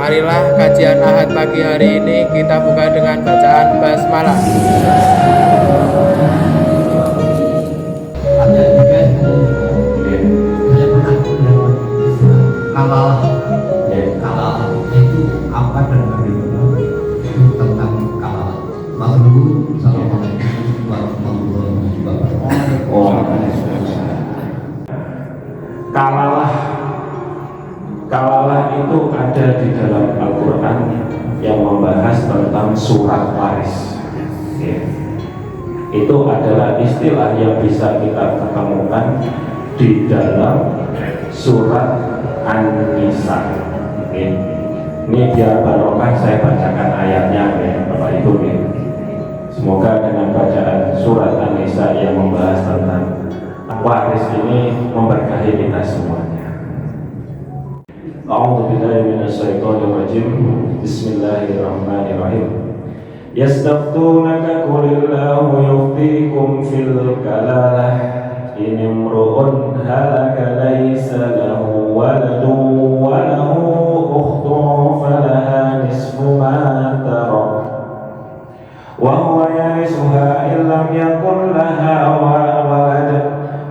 Marilah kajian Ahad pagi hari ini kita buka dengan bacaan basmalah. Kalau itu apa dan bagaimana itu tentang kalau dulu Assalamualaikum warahmatullahi wabarakatuh. Kalalah itu ada di dalam Al-Quran yang membahas tentang surat waris. Itu adalah istilah yang bisa kita ketemukan di dalam surat An-Nisa. Ini biar barokah saya bacakan ayatnya ya Bapak Ibu ya. Semoga dengan bacaan surat An-Nisa yang membahas tentang waris ini memberkahi kita semuanya. A'udzu billahi minasyaitonir rajim. Bismillahirrahmanirrahim. Yastaftunaka qulillahu yuftikum fil kalalah in imru'un halaka laysa lahu waladun wa lahu ukhtun falaha nisfu ma tarak wa huwa yarisuha in lam yakun laha walad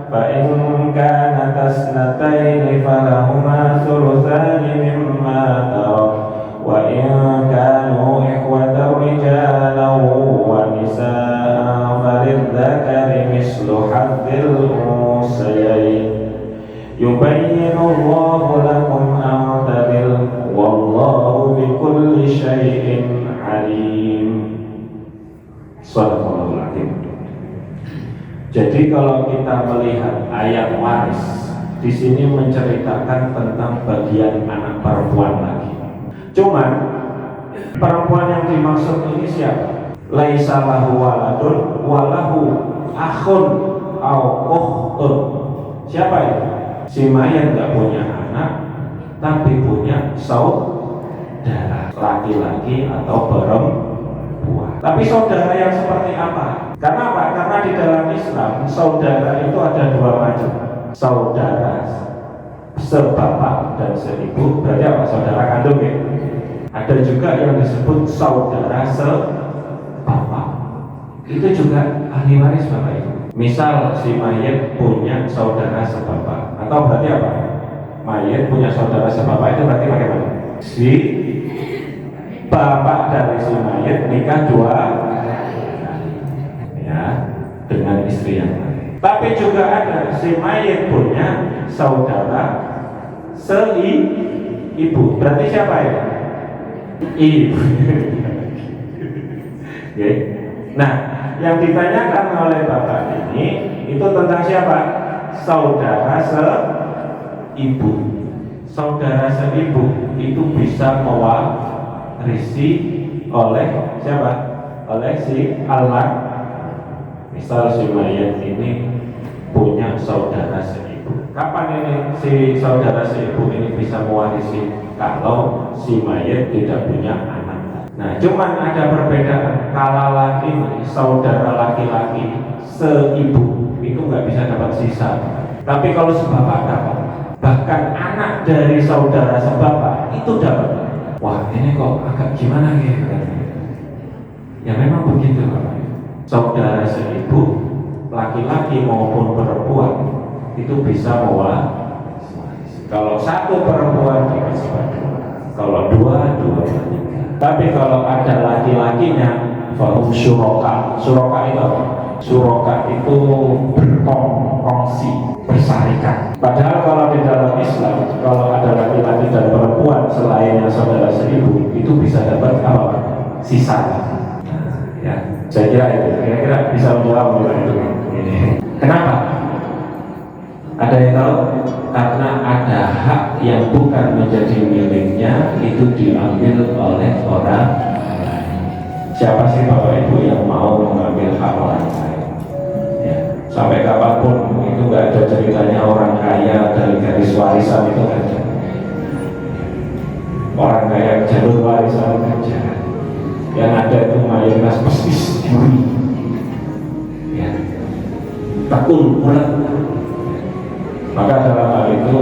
fa in kanat asnatayn falahuma thuluthani mimma tarak wa in kanu ikhwatan rijalan wa nisaa'an falidzakari mislu hadzil unsayayn yubayyinu Allahu lakum an tadillu wallahu bikulli syai'in alim. Shadaqallahul adzim. Jadi kalau kita melihat ayat waris di sini menceritakan tentang bagian anak perempuan lagi. Cuman perempuan yang dimaksud ini siapa? Laisa lahu waladun walahu akhun au ukhtun. Siapa itu? Si mayat nggak punya anak tapi punya saudara laki-laki atau perempuan. Tapi saudara yang seperti apa? Karena apa? Karena di dalam Islam saudara itu ada dua macam. Saudara sebapak dan seibu, berarti apa? Saudara kandung ya. Ada juga yang disebut saudara sebapak. Itu juga ahli waris Bapak Ibu. Misal si mayat punya saudara sebapak, atau berarti apa? Mayat punya saudara sebapak itu berarti bagaimana? Si bapak dari si mayat nikah dua ya dengan istri yang lain. Tapi juga ada si mayat punya saudara seibu. Berarti siapa ya? Ibu. Okay. Nah, yang ditanyakan oleh Bapak ini itu tentang siapa? Saudara seibu. Saudara seibu itu bisa mewarisi oleh siapa? Oleh si Allah. Misal si mayat ini punya saudara seibu. Kapan ini si saudara seibu ini bisa mewarisi? Kalau si mayat tidak punya anak. Nah, cuman ada perbedaan. Kalau ini saudara laki-laki seibu itu nggak bisa dapat sisa. Tapi kalau sebapak dapat. Bahkan anak dari saudara sebapak itu dapat. Wah, ini kok agak gimana ya? Ya memang begitu Bapak. Saudara seibu, laki-laki maupun perempuan itu bisa mewarisi. Kalau satu perempuan dikasih dua, kalau dua tiga. Tapi kalau ada laki-lakinya, fahum syuroka. Syuroka itu apa? Syuroka itu berkongsi, bersarikat. Padahal kalau di dalam Islam, kalau ada laki-laki dan perempuan selainnya saudara seibu, itu bisa dapat apa? Sisa. Ya, saya kira itu. Kira-kira bisa menjawab itu. Kenapa? Ada yang tahu? Karena ada hak yang bukan menjadi miliknya itu diambil oleh orang lain. Siapa sih Bapak Ibu yang mau mengambil hak orang lain? Ya, sampai kapanpun itu nggak ada ceritanya orang kaya dari garis warisan itu nggak ada. Orang kaya jalur warisan aja. Yang ada itu mayoritas persis juri, ya, tekun ulat. Maka dalam hal itu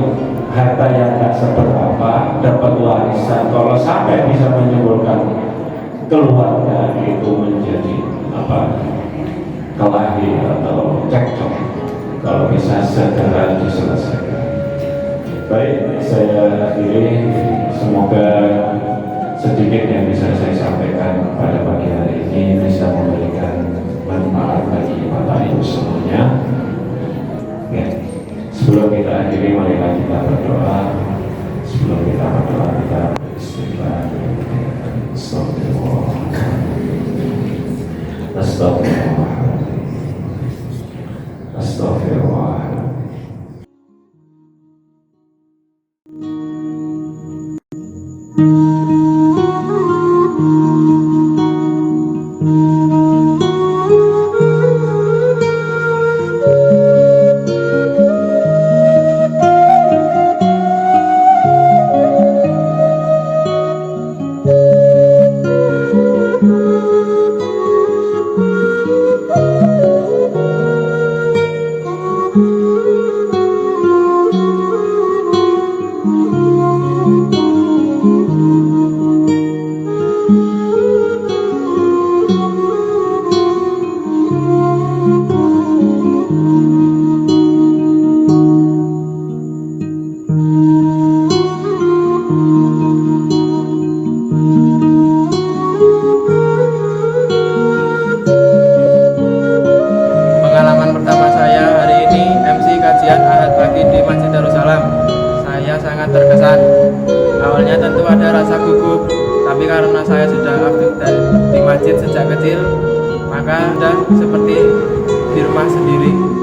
harta yang tak seberapa, dapat warisan, kalau sampai bisa menimbulkan keluarga itu menjadi kelahi atau cekcok, kalau bisa segera diselesaikan. Baik, saya akhiri. Semoga sedikit yang bisa saya sampaikan pada pagi hari ini bisa memberikan manfaat bagi Bapak Ibu semuanya. Ya. Sebelum kita akhiri, marilah kita berdoa. Sebelum kita berdoa, kita beristighfar. Astagfirullah. Astagfirullah. Astagfirullah. Pengalaman pertama saya hari ini MC kajian Ahad pagi di Masjid Darussalam. Saya sangat terkesan. Awalnya tentu ada rasa gugup, tapi karena saya sudah aktif di masjid sejak kecil, maka sudah seperti di rumah sendiri.